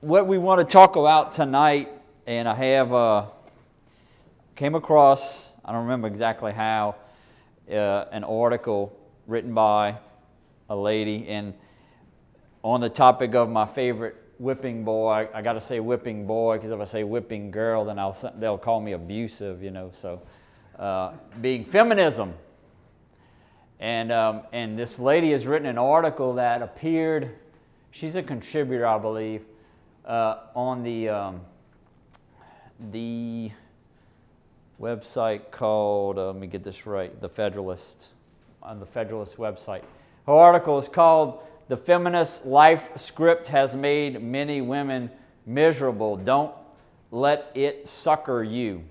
What we want to talk about tonight, and I have came across, I don't remember exactly how, an article written by a lady, and on the topic of my favorite whipping boy. I got to say whipping boy because if I say whipping girl, then they'll call me abusive, you know. So, being feminism, and this lady has written an article that appeared. She's a contributor, I believe. On the website called, let me get this right, The Federalist, on the Federalist website. Her article is called, "The Feminist Life Script Has Made Many Women Miserable. Don't Let It Sucker You."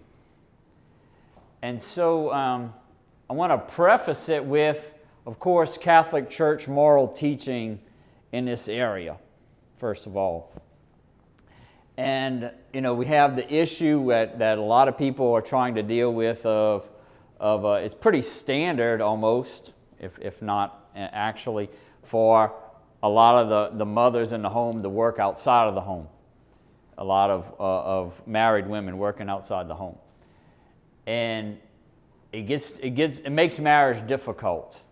And so I want to preface it with, of course, Catholic Church moral teaching in this area, first of all. And, you know, we have the issue that a lot of people are trying to deal with of it's pretty standard almost, if not actually, for a lot of the mothers in the home to work outside of the home. A lot of married women working outside the home. And it makes marriage difficult.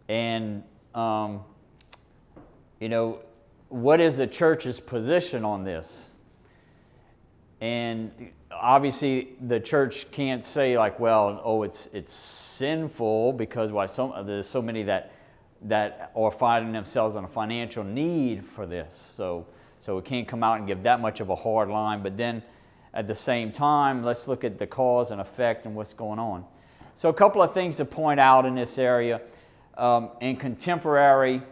And, you know, what is the church's position on this? And obviously the church can't say like, well, oh, it's sinful because there's so many that are finding themselves in a financial need for this. So it can't come out and give that much of a hard line. But then at the same time, let's look at the cause and effect and what's going on. So a couple of things to point out in this area. In contemporary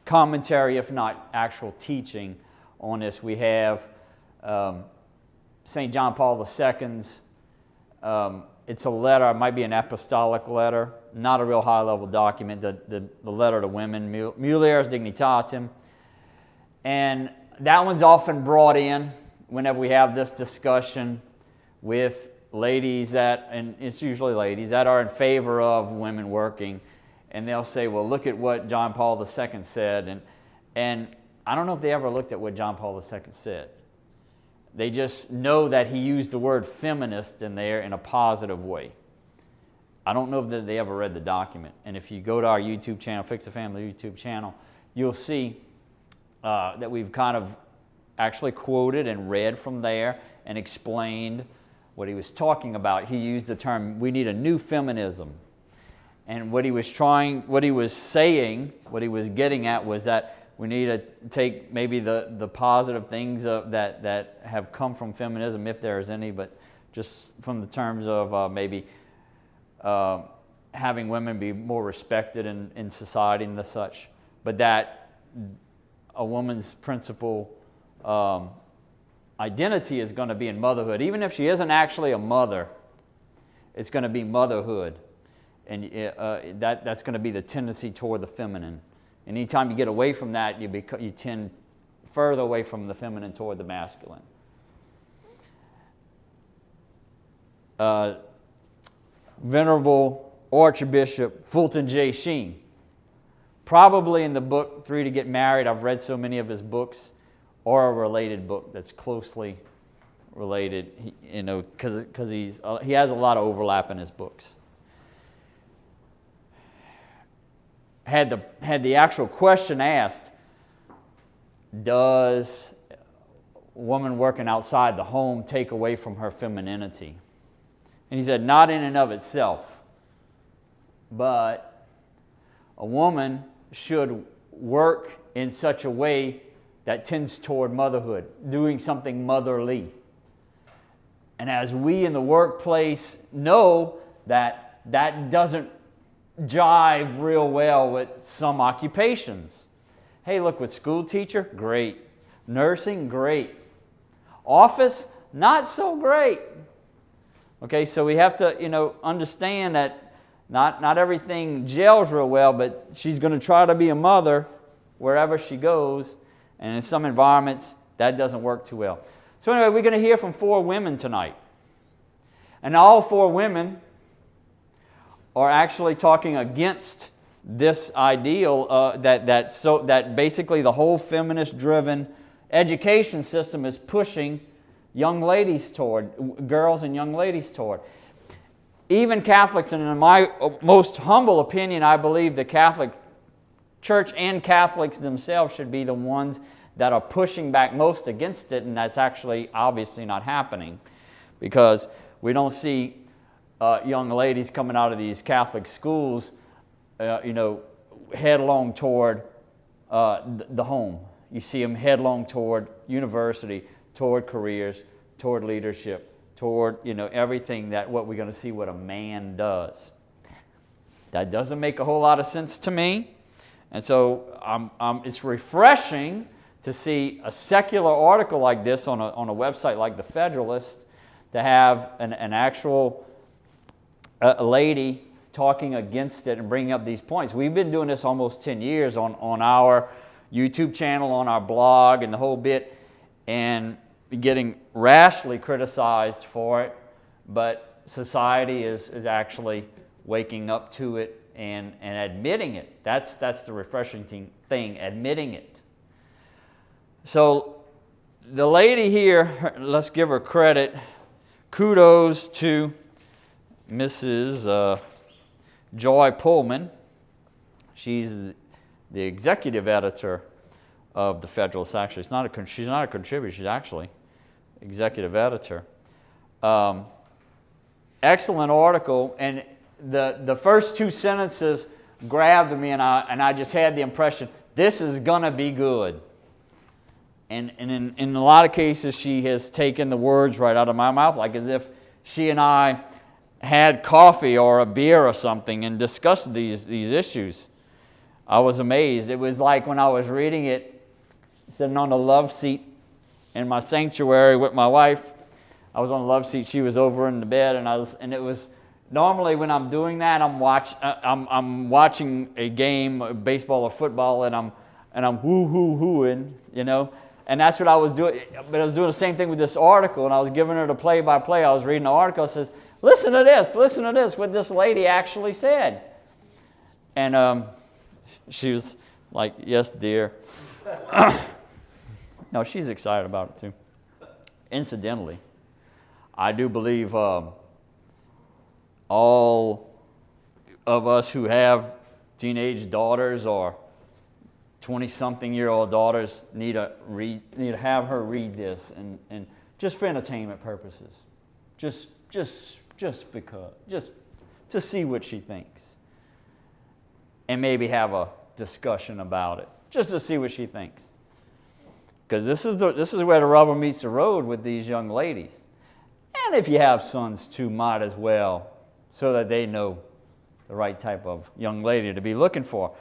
commentary, if not actual teaching on this, we have St. John Paul II's. It's a letter, it might be an apostolic letter, not a real high-level document, the letter to women, Mulieris Dignitatem. And that one's often brought in whenever we have this discussion with ladies and it's usually ladies, that are in favor of women working. And they'll say, well, look at what John Paul II said. And I don't know if they ever looked at what John Paul II said. They just know that he used the word feminist in there in a positive way. I don't know if they ever read the document. And if you go to our YouTube channel, Fix the Family YouTube channel, you'll see that we've kind of actually quoted and read from there and explained what he was talking about. He used the term, we need a new feminism. And what he was saying, what he was getting at was that we need to take maybe the positive things that have come from feminism, if there is any, but just from the terms of maybe having women be more respected in society and the such, but that a woman's principal identity is going to be in motherhood. Even if she isn't actually a mother, it's going to be motherhood. And that's going to be the tendency toward the feminine. And anytime you get away from that, you tend further away from the feminine toward the masculine. Venerable Archbishop Fulton J. Sheen, probably in the book 3 to Get Married, I've read so many of his books, or a related book that's closely related, because he has a lot of overlap in his books. Had the actual question asked, does a woman working outside the home take away from her femininity? And he said, not in and of itself, but a woman should work in such a way that tends toward motherhood, doing something motherly. And as we in the workplace know that doesn't jive real well with some occupations. Hey, look, with school teacher, great. Nursing, great. Office, not so great. Okay, so we have to, understand that not everything gels real well, but she's going to try to be a mother wherever she goes. And in some environments, That doesn't work too well. So anyway, we're going to hear from 4 women tonight. And all 4 women are actually talking against this ideal that basically the whole feminist-driven education system is pushing young ladies toward, girls and young ladies toward. Even Catholics, and in my most humble opinion, I believe the Catholic Church and Catholics themselves should be the ones that are pushing back most against it, and that's actually obviously not happening, because we don't see young ladies coming out of these Catholic schools, headlong toward the home. You see them headlong toward university, toward careers, toward leadership, toward everything that what we're going to see what a man does. That doesn't make a whole lot of sense to me, and so it's refreshing to see a secular article like this on a website like the Federalist, to have an actual lady talking against it and bringing up these points. We've been doing this almost 10 years on our YouTube channel, on our blog, and the whole bit, and getting rashly criticized for it, but society is actually waking up to it and admitting it. That's the refreshing thing, admitting it. So the lady here, let's give her credit. Kudos to Mrs. Joy Pullman. She's the executive editor of the Federalist. Actually, she's not a contributor. She's actually executive editor. Excellent article, and the first 2 sentences grabbed me, and I just had the impression this is gonna be good. And in a lot of cases, she has taken the words right out of my mouth, like as if she and I had coffee or a beer or something and discussed these issues. I was amazed. It was like when I was reading it, sitting on the love seat in my sanctuary with my wife. I was on the love seat. She was over in the bed, and it was normally when I'm doing that, I'm watching a game, of baseball or football, and I'm hooing, And that's what I was doing. But I was doing the same thing with this article, and I was giving her the play-by-play. I was reading the article. It says, listen to this, what this lady actually said. And she was like, yes, dear. No, she's excited about it, too. Incidentally, I do believe all of us who have teenage daughters or 20-something-year-old daughters need to have her read this, and just for entertainment purposes, just because, just to see what she thinks, and maybe have a discussion about it, just to see what she thinks, because this is where the rubber meets the road with these young ladies, and if you have sons too, might as well, so that they know the right type of young lady to be looking for.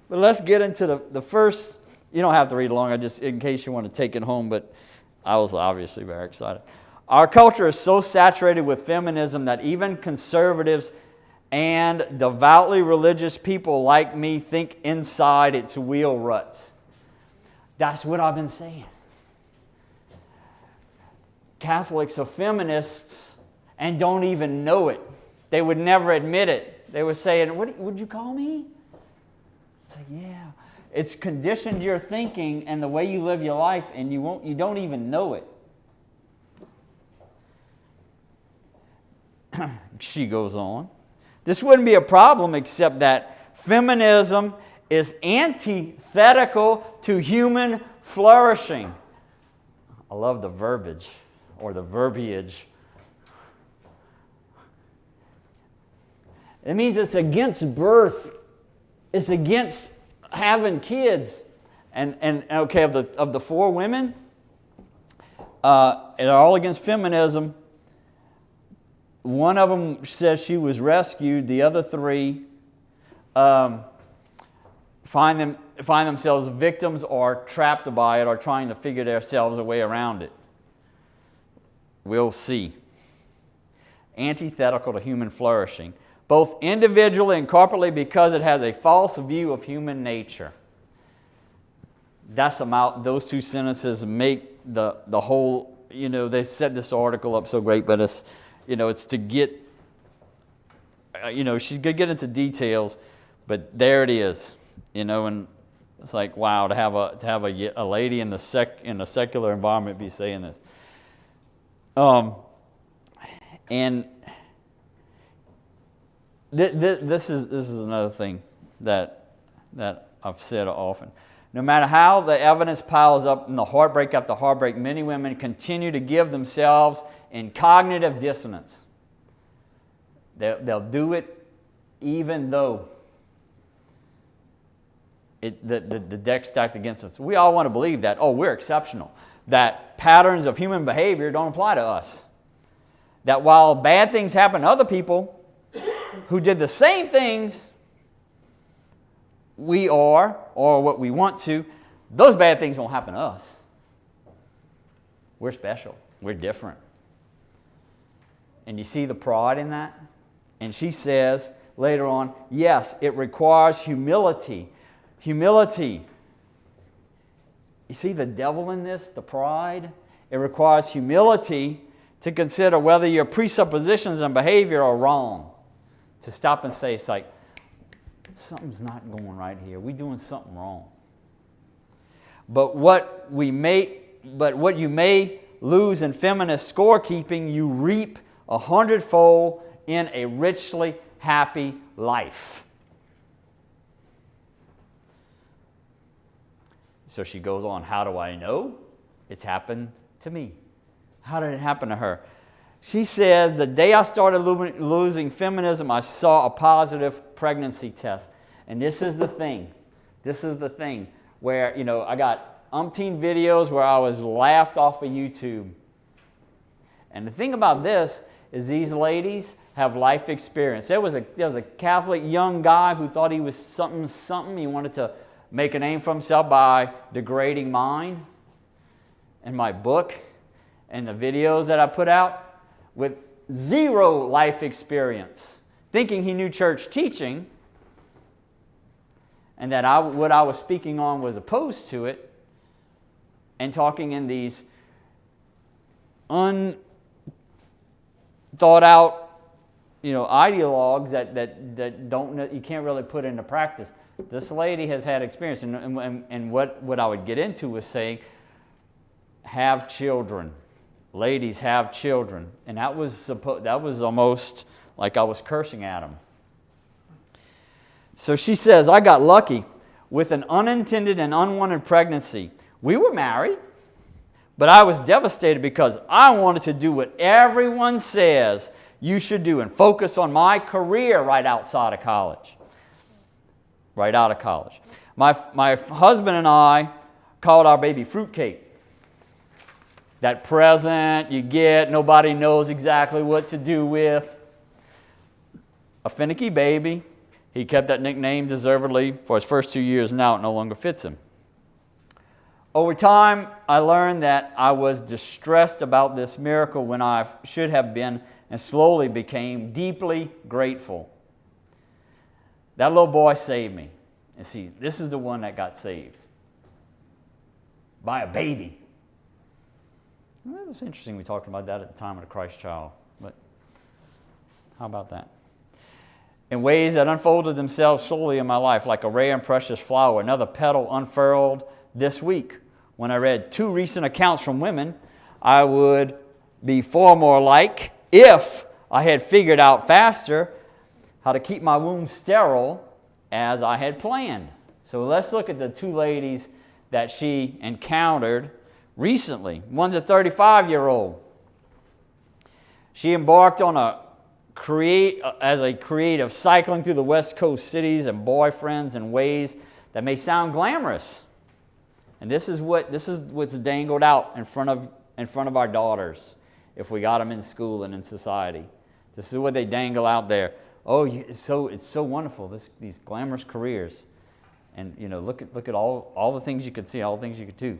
But let's get into the first. You don't have to read along, just in case you want to take it home, but I was obviously very excited. Our culture is so saturated with feminism that even conservatives and devoutly religious people like me think inside its wheel ruts. That's what I've been saying. Catholics are feminists and don't even know it. They would never admit it. They were saying, "What would you call me?" I said, "Yeah." It's conditioned your thinking and the way you live your life, and you don't even know it. She goes on. This wouldn't be a problem except that feminism is antithetical to human flourishing. I love the verbiage or the verbiage. It means it's against birth. It's against having kids. And okay, of the four women, they're all against feminism. One of them says she was rescued. The other three find themselves victims or trapped by it or trying to figure themselves a way around it. We'll see. Antithetical to human flourishing, both individually and corporately, because it has a false view of human nature. That's those two sentences make the whole, they set this article up so great, but it's to get, she's going to get into details, but there it is, and it's like, wow, to have a lady in a secular environment be saying this. And this is another thing that I've said often. No matter how the evidence piles up in the heartbreak after heartbreak, many women continue to give themselves in cognitive dissonance. They'll do it even though the deck's stacked against us. We all want to believe that, we're exceptional. That patterns of human behavior don't apply to us. That while bad things happen to other people who did the same things we are, or what we want to, those bad things won't happen to us. We're special. We're different. And you see the pride in that? And she says later on, yes, it requires humility. Humility. You see the devil in this, the pride? It requires humility to consider whether your presuppositions and behavior are wrong. To stop and say, it's like, something's not going right here. We're doing something wrong. But what you may lose in feminist scorekeeping, you reap 100-fold in a richly happy life. So she goes on, how do I know? It's happened to me. How did it happen to her? She says, the day I started losing feminism, I saw a positive pregnancy test. And this is the thing. This is the thing where, I got umpteen videos where I was laughed off of YouTube. And the thing about this is these ladies have life experience. There was a Catholic young guy who thought he was something. He wanted to make a name for himself by degrading mine and my book and the videos that I put out, with zero life experience, thinking he knew church teaching and that what I was speaking on was opposed to it, and talking in these unthought out, ideologues that don't, you can't really put into practice. This lady has had experience, and what I would get into was saying, have children. Ladies, have children. And that was almost like I was cursing at them. So she says, I got lucky with an unintended and unwanted pregnancy. We were married, but I was devastated because I wanted to do what everyone says you should do and focus on my career right outside of college. Right out of college. My husband and I called our baby fruitcake. That present you get, nobody knows exactly what to do with. A finicky baby. He kept that nickname deservedly for his first 2 years. Now it no longer fits him. Over time, I learned that I was distressed about this miracle when I should have been, and slowly became deeply grateful. That little boy saved me. And see, this is the one that got saved. By a baby. Well, it's interesting we talked about that at the time of the Christ child, but how about that? In ways that unfolded themselves slowly in my life, like a rare and precious flower, another petal unfurled this week. When I read 2 recent accounts from women, I would be far more like if I had figured out faster how to keep my womb sterile as I had planned. So let's look at the 2 ladies that she encountered recently. One's a 35-year-old. She embarked on as a creative, cycling through the West Coast cities and boyfriends in ways that may sound glamorous. And this is what's dangled out in front of our daughters if we got them in school and in society. This is what they dangle out there. Oh, it's so wonderful, these glamorous careers. And look at all the things you could see, all the things you could do.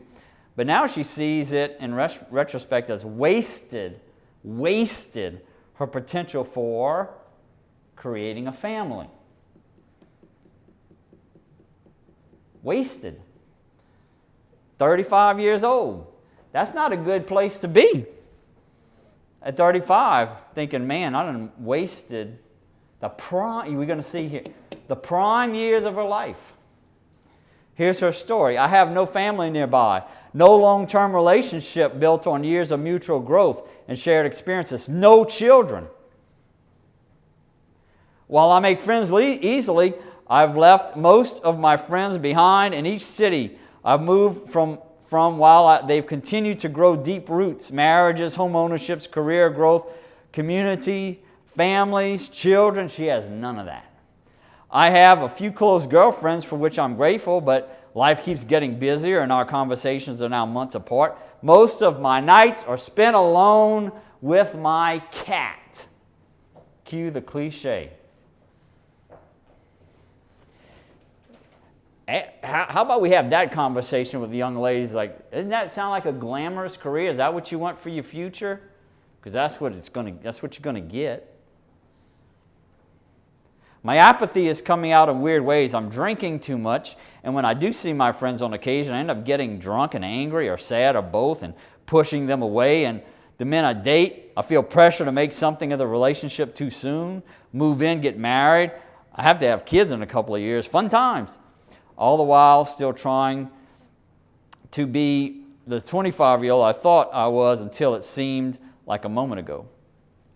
But now she sees it in retrospect as wasted her potential for creating a family. 35 years old. That's not a good place to be. At 35, thinking, man, I done wasted the prime, we're going to see here, the prime years of her life. Here's her story. I have no family nearby, no long-term relationship built on years of mutual growth and shared experiences, no children. While I make friends easily, I've left most of my friends behind in each city I've moved from while they've continued to grow deep roots, marriages, home ownerships, career growth, community, families, children. She has none of that. I have a few close girlfriends for which I'm grateful, but life keeps getting busier and our conversations are now months apart. Most of my nights are spent alone with my cat. Cue the cliche. How about we have that conversation with the young ladies? Like, doesn't that sound like a glamorous career? Is that what you want for your future? Because that's what you're going to get. My apathy is coming out in weird ways. I'm drinking too much, and when I do see my friends on occasion, I end up getting drunk and angry or sad or both and pushing them away. And the men I date, I feel pressure to make something of the relationship too soon, move in, get married. I have to have kids in a couple of years. Fun times. All the while still trying to be the 25-year-old I thought I was until it seemed like a moment ago.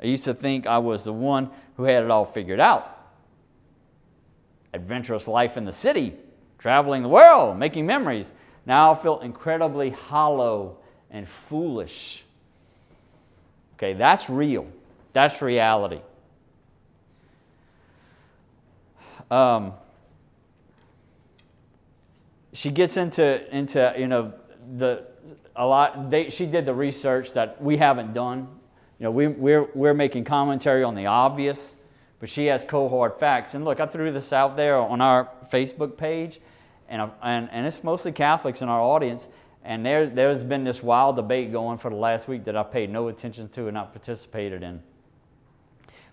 I used to think I was the one who had it all figured out. Adventurous life in the city, traveling the world, making memories. Now I feel incredibly hollow and foolish. Okay, that's real. That's reality. She gets into she did the research that we haven't done. We're making commentary on the obvious, but she has cohort facts. And look, I threw this out there on our Facebook page, and it's mostly Catholics in our audience. And there's been this wild debate going for the last week that I paid no attention to and not participated in.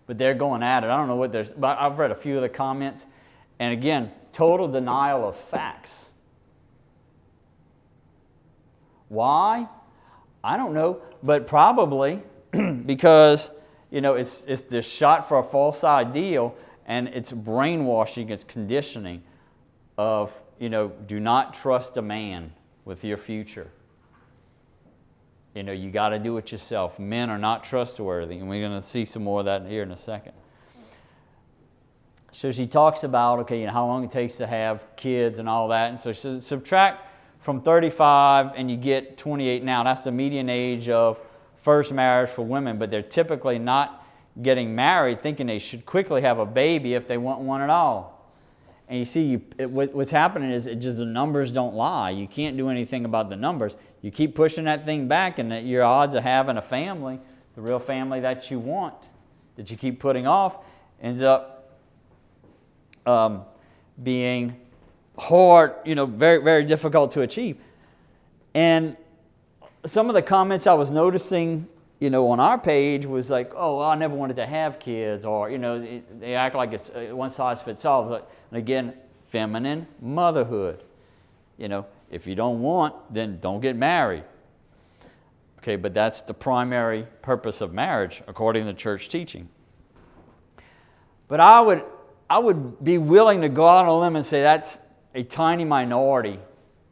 But they're going at it. I don't know what but I've read a few of the comments, and again, total denial of facts. Why? I don't know, but probably because it's this shot for a false ideal, and it's brainwashing, it's conditioning of do not trust a man with your future. You got to do it yourself. Men are not trustworthy, and we're going to see some more of that here in a second. So she talks about how long it takes to have kids and all that, and so she subtract from 35 and you get 28 now. That's the median age of first marriage for women, but they're typically not getting married thinking they should quickly have a baby if they want one at all. And you see, what's happening is the numbers don't lie. You can't do anything about the numbers. You keep pushing that thing back, and your odds of having a family, the real family that you want, that you keep putting off, ends up being hard, very, very difficult to achieve. And some of the comments I was noticing, on our page was like, oh, well, I never wanted to have kids, or, they act like it's one size fits all. And again, feminine motherhood. If you don't want, then don't get married. Okay, but that's the primary purpose of marriage, according to church teaching. But I would be willing to go out on a limb and say that's a tiny minority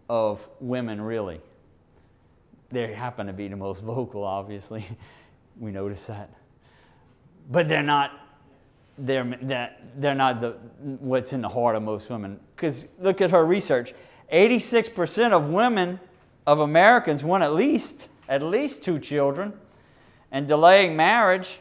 of women, really. They happen to be the most vocal, obviously. We notice that. But they're not what's in the heart of most women. Because look at her research. 86% of women, of Americans, want at least 2 children. And delaying marriage,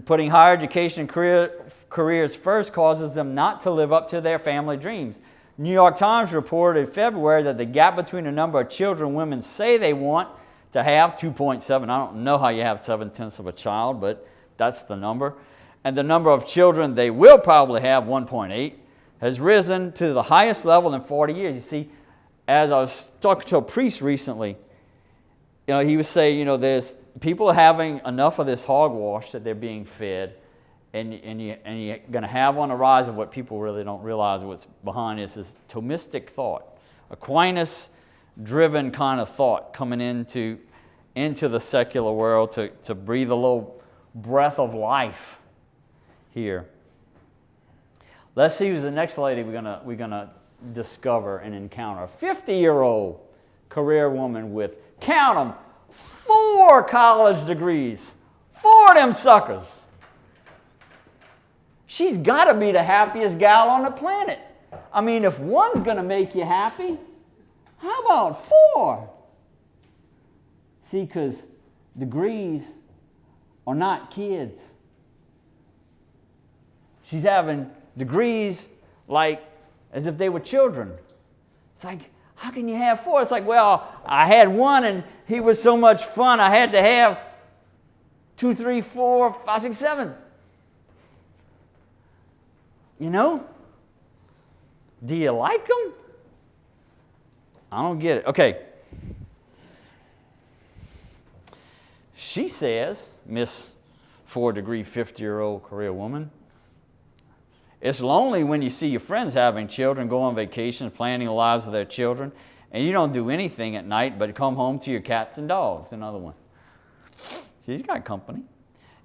putting higher education and careers first causes them not to live up to their family dreams. New York Times reported in February that the gap between the number of children women say they want to have, 2.7, I don't know how you have 7/10 of a child, but that's the number, and the number of children they will probably have, 1.8, has risen to the highest level in 40 years. You see, as I was talking to a priest recently, he was saying, there's people are having enough of this hogwash that they're being fed, and you're going to have on the rise of what people really don't realize what's behind this is Thomistic thought, Aquinas-driven kind of thought coming into the secular world to breathe a little breath of life here. Let's see who's the next lady we're gonna discover and encounter. A 50-year-old career woman with, count them, 4 college degrees. 4 of them suckers. She's got to be the happiest gal on the planet. I mean, if one's going to make you happy, how about 4? See, because degrees are not kids. She's having degrees like as if they were children. It's like, how can you have 4? It's like, well, I had 1 and he was so much fun, I had to have 2, 3, 4, 5, 6, 7. You know? Do you like them? I don't get it. Okay. She says, Miss 4-degree, 50-year-old career woman, it's lonely when you see your friends having children, go on vacations, planning the lives of their children, and you don't do anything at night but come home to your cats and dogs. Another one. She's got company.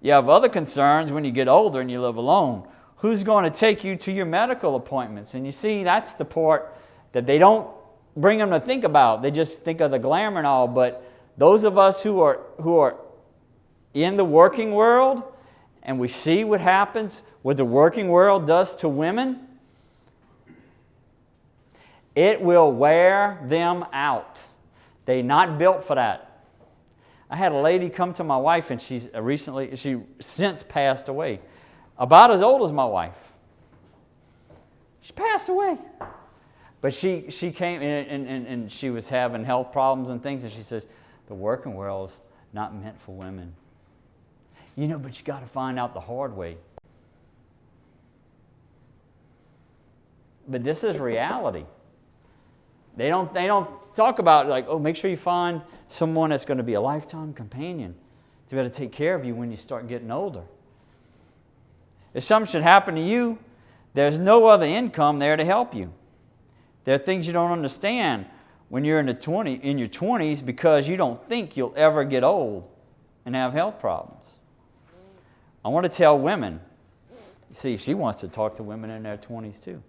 You have other concerns when you get older and you live alone. Who's going to take you to your medical appointments? And you see, that's the part that they don't bring them to think about. They just think of the glamour and all. But those of us who are in the working world, and we see what happens, what the working world does to women, it will wear them out. They're not built for that. I had a lady come to my wife, and she since passed away. About as old as my wife. She passed away. But she came and she was having health problems and things, and she says, the working world is not meant for women. You know, but you got to find out the hard way. But this is reality. They don't talk about like, oh, make sure you find someone that's going to be a lifetime companion to be able to take care of you when you start getting older. If something should happen to you, there's no other income there to help you. There are things you don't understand when you're in your 20s because you don't think you'll ever get old and have health problems. I want to tell women, you see, she wants to talk to women in their 20s too.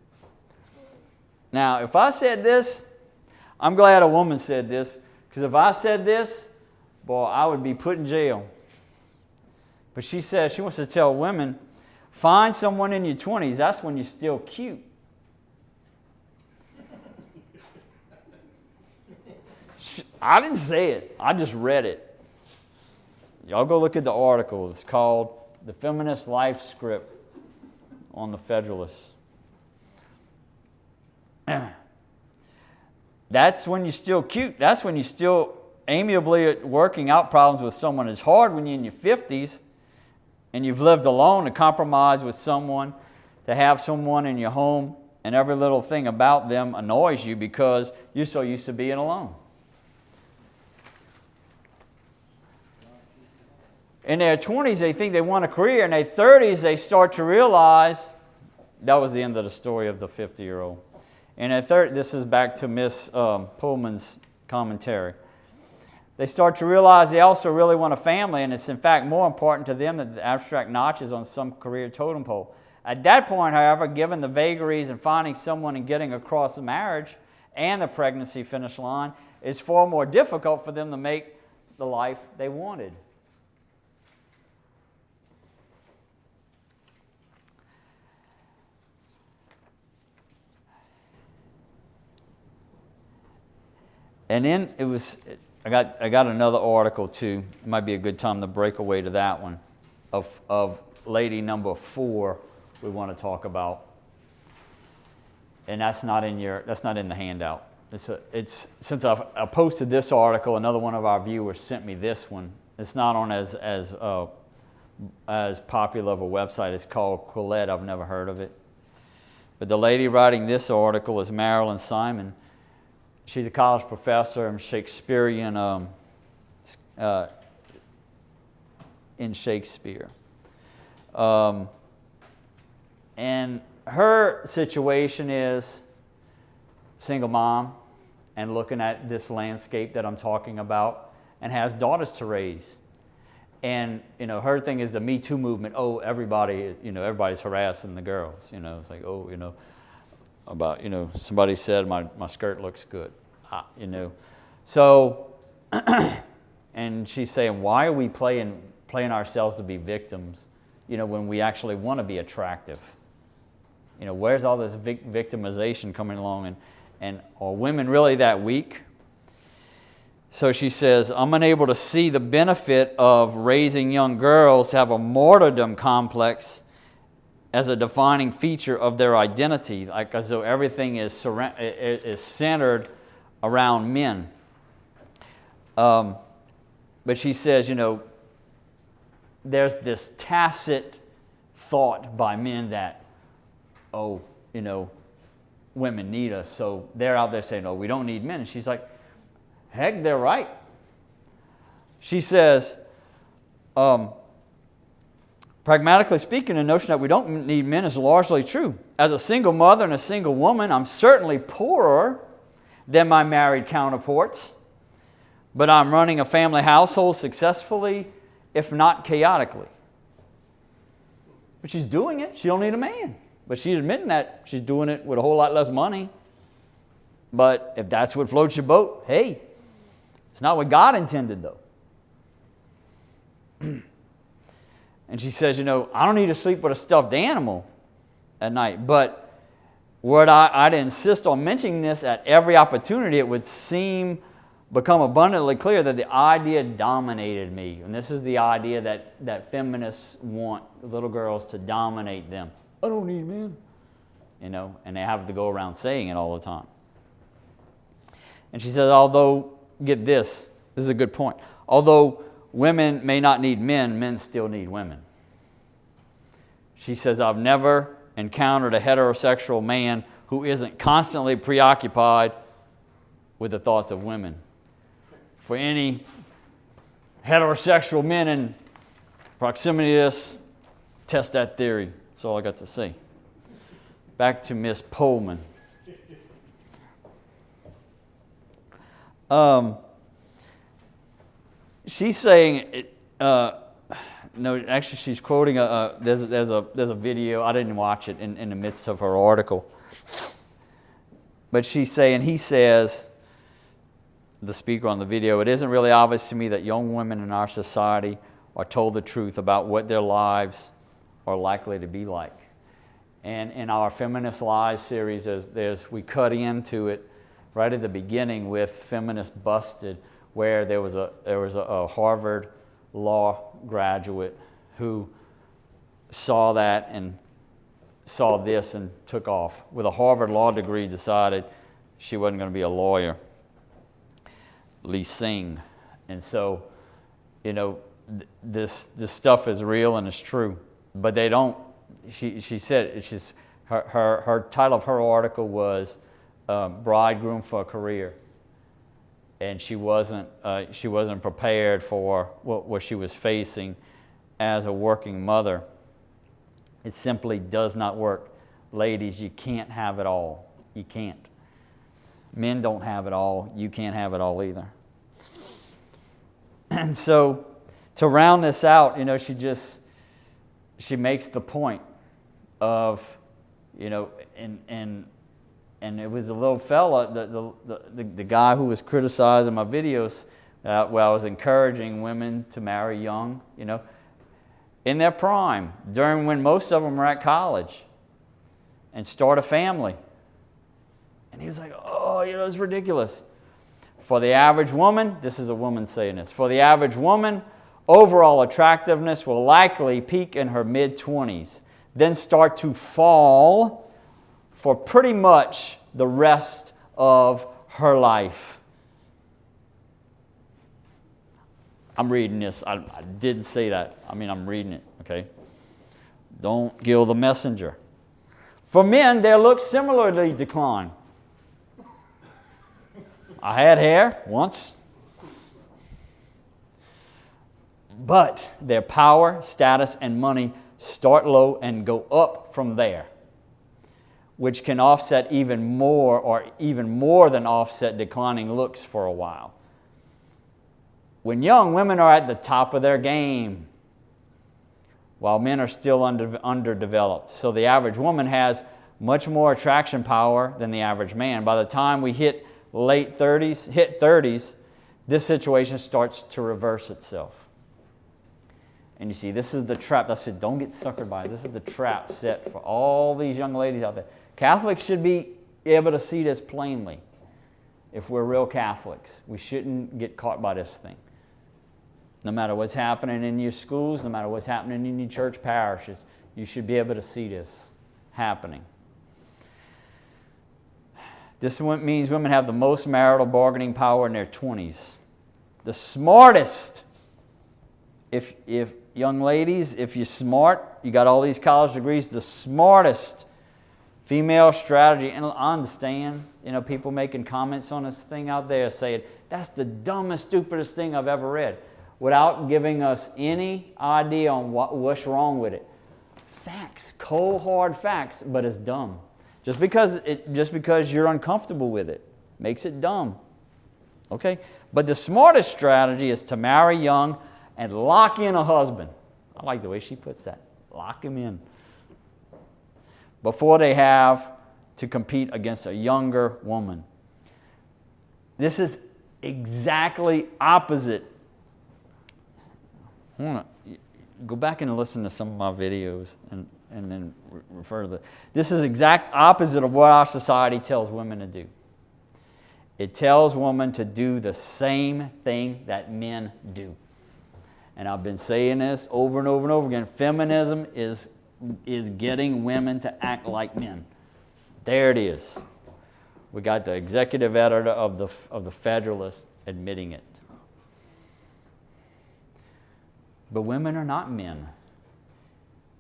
Now, if I said this, I'm glad a woman said this, because if I said this, boy, I would be put in jail. But she says she wants to tell women, find someone in your 20s, that's when you're still cute. I didn't say it, I just read it. Y'all go look at the article. It's called The Feminist Life Script on the Federalists. That's when you're still cute. That's when you're still amiably working out problems with someone. It's hard when you're in your 50s and you've lived alone to compromise with someone, to have someone in your home and every little thing about them annoys you because you're so used to being alone. In their 20s, they think they want a career. In their 30s, they start to realize, that was the end of the story of the 50-year-old. In their 30s, this is back to Miss Pullman's commentary. They start to realize they also really want a family, and it's in fact more important to them than the abstract notches on some career totem pole. At that point, however, given the vagaries and finding someone and getting across the marriage and the pregnancy finish line, it's far more difficult for them to make the life they wanted. And then I got another article too. It might be a good time to break away to that one of lady number 4 we want to talk about. And that's not in the handout. Since I posted this article, another one of our viewers sent me this one. It's not on as popular of a website. It's called Quillette. I've never heard of it. But the lady writing this article is Marilyn Simon. She's a college professor in Shakespearean in Shakespeare. And her situation is single mom, and looking at this landscape that I'm talking about, and has daughters to raise. And, her thing is the Me Too movement. Oh, everybody's harassing the girls. It's like, about, somebody said my skirt looks good. So, and she's saying, why are we playing ourselves to be victims, when we actually want to be attractive? Where's all this victimization coming along? And are women really that weak? So she says, I'm unable to see the benefit of raising young girls to have a martyrdom complex as a defining feature of their identity, like as though everything is centered around men. But she says, there's this tacit thought by men that, women need us. So they're out there saying, we don't need men. And she's like, heck, they're right. She says, pragmatically speaking, the notion that we don't need men is largely true. As a single mother and a single woman, I'm certainly poorer than my married counterparts, but I'm running a family household successfully, if not chaotically. But she's doing it. She don't need a man. But she's admitting that she's doing it with a whole lot less money. But if that's what floats your boat, hey, it's not what God intended, though. And she says, I don't need to sleep with a stuffed animal at night. But what I'd insist on mentioning this at every opportunity, it would become abundantly clear that the idea dominated me. And this is the idea that feminists want little girls to dominate them. I don't need men. And they have to go around saying it all the time. And she says, although, get this is a good point. Although women may not need men, men still need women. She says, I've never encountered a heterosexual man who isn't constantly preoccupied with the thoughts of women. For any heterosexual men in proximity to this, test that theory. That's all I got to say. Back to Miss Pullman. She's saying, actually she's quoting, there's a video, I didn't watch it in the midst of her article. But she's saying, he says, the speaker on the video, it isn't really obvious to me that young women in our society are told the truth about what their lives are likely to be like. And in our Feminist Lies series, we cut into it right at the beginning with Feminist Busted, where there was a Harvard law graduate who saw that and saw this and took off. With a Harvard law degree, decided she wasn't going to be a lawyer. Lee Sing. And so, this stuff is real and it's true. But they don't, she said, it's just, her title of her article was Bridegroom for a Career. And she wasn't prepared for what she was facing as a working mother. It simply does not work. Ladies, you can't have it all. You can't. Men don't have it all. You can't have it all either. And so, to round this out, she makes the point of, and it was the little fella, the guy who was criticizing my videos, where I was encouraging women to marry young, in their prime, during when most of them were at college, and start a family. And he was like, it's ridiculous. For the average woman, this is a woman saying this, for the average woman, overall attractiveness will likely peak in her mid-20s, then start to fall for pretty much the rest of her life. I'm reading this. I didn't say that. I'm reading it, okay? Don't kill the messenger. For men, their looks similarly decline. I had hair once. But their power, status, and money start low and go up from there. which can offset even more, or even more than offset declining looks for a while. When young, women are at the top of their game, while men are still underdeveloped. So the average woman has much more attraction power than the average man. By the time we hit 30s, this situation starts to reverse itself. And you see, this is the trap. I said, don't get suckered by it. This is the trap set for all these young ladies out there. Catholics should be able to see this plainly. If we're real Catholics, we shouldn't get caught by this thing. No matter what's happening in your schools, no matter what's happening in your church parishes, you should be able to see this happening. This means women have the most marital bargaining power in their 20s. The smartest, if young ladies, if you're smart, you got all these college degrees, the smartest female strategy, and I understand, people making comments on this thing out there saying, that's the dumbest, stupidest thing I've ever read, without giving us any idea on what's wrong with it. Facts, cold, hard facts, but it's dumb. Just because you're uncomfortable with it makes it dumb. Okay? But the smartest strategy is to marry young and lock in a husband. I like the way she puts that. Lock him in. Before they have to compete against a younger woman. This is exactly opposite. I want to go back and listen to some of my videos and then refer to this is exact opposite of what our society tells women to do. It tells women to do the same thing that men do. And I've been saying this over and over and over again. Feminism is getting women to act like men. There it is. We got the executive editor of the Federalist admitting it. But women are not men.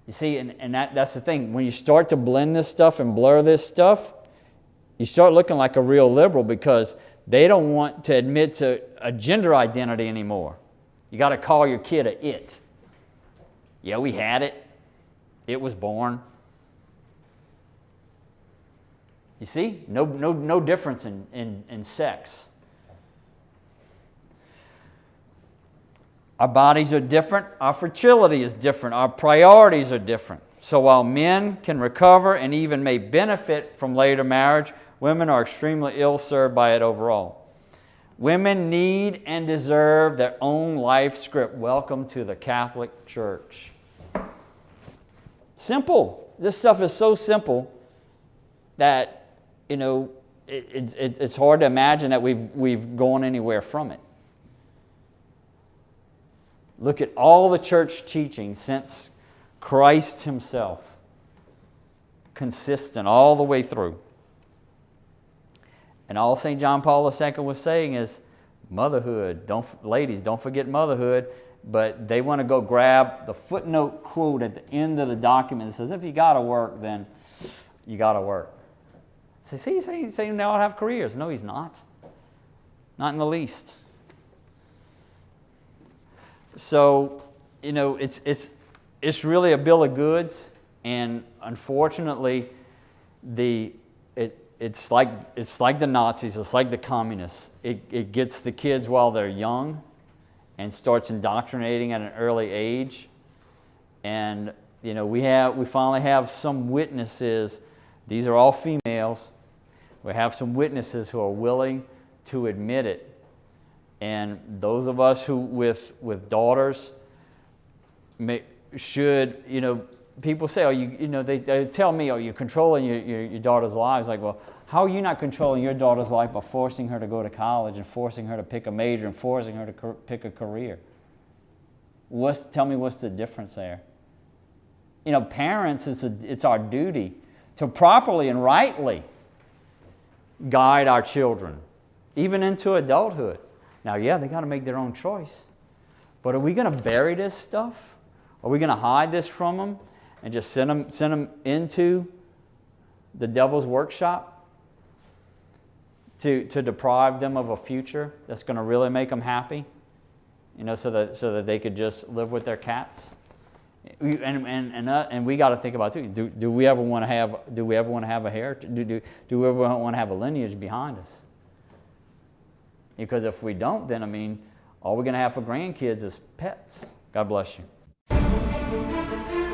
You see, and that's the thing. When you start to blend this stuff and blur this stuff, you start looking like a real liberal because they don't want to admit to a gender identity anymore. You got to call your kid a it. Yeah, we had it. It was born. You see? No difference in sex. Our bodies are different. Our fertility is different. Our priorities are different. So while men can recover and even may benefit from later marriage, women are extremely ill-served by it overall. Women need and deserve their own life script. Welcome to the Catholic Church. Simple. This stuff is so simple that, it's hard to imagine that we've gone anywhere from it. Look at all the church teaching since Christ himself. Consistent all the way through. And all St. John Paul II was saying is motherhood. Ladies, don't forget motherhood. But they want to go grab the footnote quote at the end of the document that says, if you got to work, then you got to work. So see, he's saying they all have careers. No, he's not. Not in the least. So, it's really a bill of goods, and unfortunately, it's like the Nazis, it's like the communists. It gets the kids while they're young, and starts indoctrinating at an early age. And we finally have some witnesses. These are all females. We have some witnesses who are willing to admit it. And those of us who with daughters should, people say, they tell me, you're controlling your daughter's lives. Like, well, how are you not controlling your daughter's life by forcing her to go to college and forcing her to pick a major and forcing her to pick a career? Tell me what's the difference there? Parents, it's our duty to properly and rightly guide our children, even into adulthood. Now, yeah, they got to make their own choice. But are we going to bury this stuff? Are we going to hide this from them and just send them into the devil's workshop to deprive them of a future that's going to really make them happy? So that they could just live with their cats? And we got to think about too. Do we ever want to have? Do we ever want to have a heritage? Do we ever want to have a lineage behind us? Because if we don't, then I mean, all we're going to have for grandkids is pets. God bless you.